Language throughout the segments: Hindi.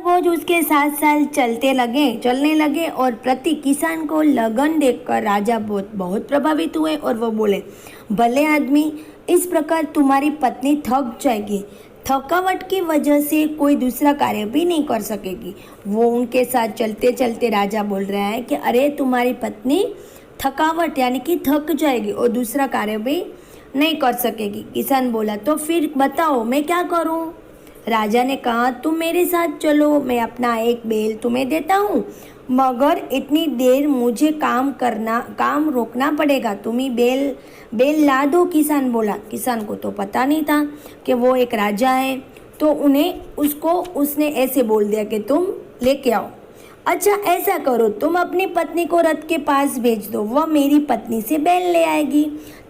भोज उसके साथ साथ चलने लगे और प्रति किसान को लगन देखकर राजा भोज बहुत प्रभावित हुए और वो बोले, भले आदमी, इस प्रकार तुम्हारी पत्नी थक जाएगी, थकावट की वजह से कोई दूसरा कार्य भी नहीं कर सकेगी। वो उनके साथ चलते चलते राजा बोल रहा है कि अरे तुम्हारी पत्नी थकावट यानी कि थक जाएगी और दूसरा कार्य भी नहीं कर सकेगी। किसान बोला, तो फिर बताओ मैं क्या करूं? राजा ने कहा, तुम मेरे साथ चलो, मैं अपना एक बैल तुम्हें देता हूँ, मगर इतनी देर मुझे काम रोकना पड़ेगा, तुम ही बैल ला दो। किसान बोला। किसान को तो पता नहीं था कि वो एक राजा है, तो उसने ऐसे बोल दिया कि तुम लेके आओ। अच्छा ऐसा करो, तुम अपनी पत्नी को रथ के पास भेज दो, वह मेरी पत्नी से बैल ले आएगी,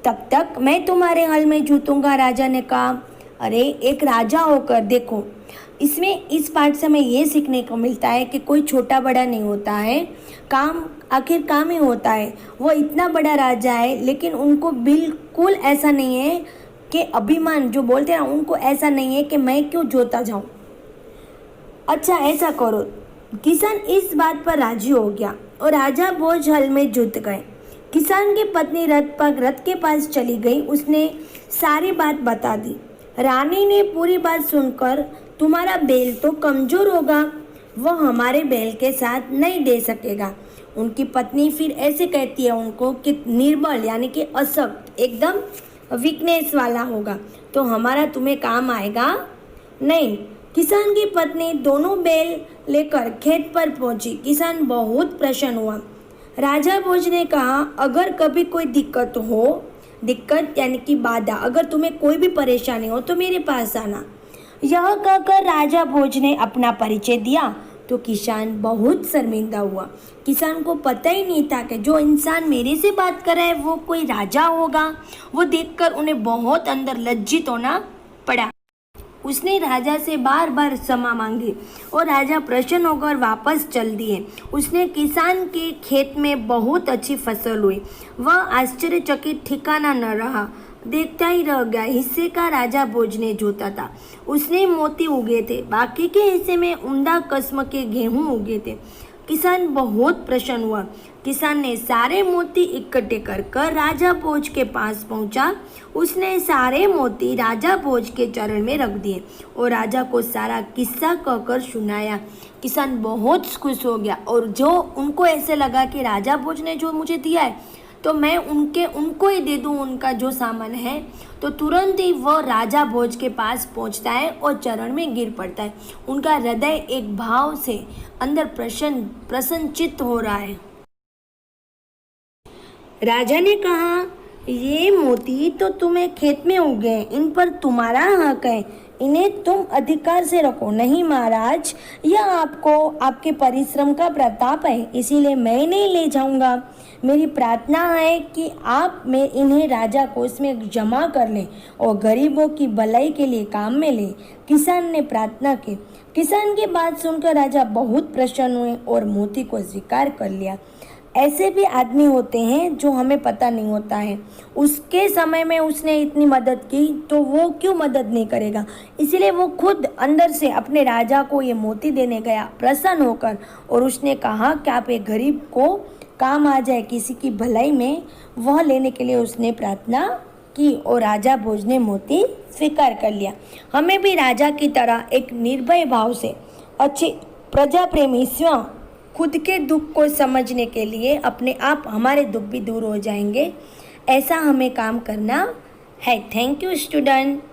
तब तक मैं तुम्हारे हल में जूतूंगा। राजा ने कहा, अरे एक राजा होकर देखो, इस पाठ से हमें ये सीखने को मिलता है कि कोई छोटा बड़ा नहीं होता है, काम ही होता है। वो इतना बड़ा राजा है लेकिन उनको बिल्कुल ऐसा नहीं है कि अभिमान जो बोलते हैं ना, उनको ऐसा नहीं है कि मैं क्यों जोता जाऊं। अच्छा ऐसा करो। किसान इस बात पर राजी हो गया और राजा भोज हल में जुट गए। किसान की पत्नी रथ के पास चली गई, उसने सारी बात बता दी। रानी ने पूरी बात सुनकर, तुम्हारा बैल तो कमजोर होगा, वह हमारे बैल के साथ नहीं दे सकेगा। उनकी पत्नी फिर ऐसे कहती है उनको कि निर्बल यानी कि अशक्त, एकदम वीकनेस वाला होगा, तो हमारा तुम्हें काम आएगा नहीं। किसान की पत्नी दोनों बैल लेकर खेत पर पहुंची। किसान बहुत प्रसन्न हुआ। राजा भोज ने कहा, अगर कभी कोई दिक्कत यानी कि बाधा, अगर तुम्हें कोई भी परेशानी हो तो मेरे पास आना। यह कहकर राजा भोज ने अपना परिचय दिया तो किसान बहुत शर्मिंदा हुआ। किसान को पता ही नहीं था कि जो इंसान मेरे से बात कर रहा है वो कोई राजा होगा। वो देखकर उन्हें बहुत अंदर लज्जित होना पड़ा। उसने राजा से बार बार क्षमा मांगी और राजा प्रसन्न होकर वापस चल दिए। उसने किसान के खेत में बहुत अच्छी फसल हुई। वह आश्चर्यचकित ठिकाना न रहा, देखता ही रह गया। हिस्से का राजा भोज ने जोता था, उसने मोती उगे थे, बाकी के हिस्से में उम्दा किस्म के गेहूं उगे थे। किसान बहुत प्रसन्न हुआ। किसान ने सारे मोती इकट्ठे कर राजा भोज के पास पहुंचा। उसने सारे मोती राजा भोज के चरण में रख दिए और राजा को सारा किस्सा कहकर सुनाया। किसान बहुत खुश हो गया और जो उनको ऐसे लगा कि राजा भोज ने जो मुझे दिया है तो मैं उनको ही दे दूं उनका जो सामान है, तो तुरंत ही वह राजा भोज के पास पहुंचता है और चरण में गिर पड़ता है। उनका हृदय एक भाव से अंदर प्रसन्नचित्त हो रहा है। राजा ने कहा, ये मोती तो तुम्हें खेत में उगे हैं, इन पर तुम्हारा हक है, इन्हें तुम अधिकार से रखो। नहीं महाराज, यह आपके परिश्रम का प्रताप है, इसीलिए मैं इन्हें ले जाऊंगा। मेरी प्रार्थना है कि आप में इन्हें राजा कोष में जमा कर लें और गरीबों की भलाई के लिए काम में लें। किसान ने प्रार्थना की। किसान की बात सुनकर राजा बहुत प्रसन्न हुए और मोती को स्वीकार कर लिया। ऐसे भी आदमी होते हैं जो हमें पता नहीं होता है, उसके समय में उसने इतनी मदद की तो वो क्यों मदद नहीं करेगा। इसीलिए वो खुद अंदर से अपने राजा को ये मोती देने गया प्रसन्न होकर, और उसने कहा कि आप एक गरीब को काम आ जाए किसी की भलाई में, वह लेने के लिए उसने प्रार्थना की और राजा भोज ने मोती स्वीकार कर लिया। हमें भी राजा की तरह एक निर्भय भाव से अच्छे प्रजा प्रेमी स्वयं खुद के दुख को समझने के लिए अपने आप हमारे दुख भी दूर हो जाएंगे, ऐसा हमें काम करना है। Thank you student.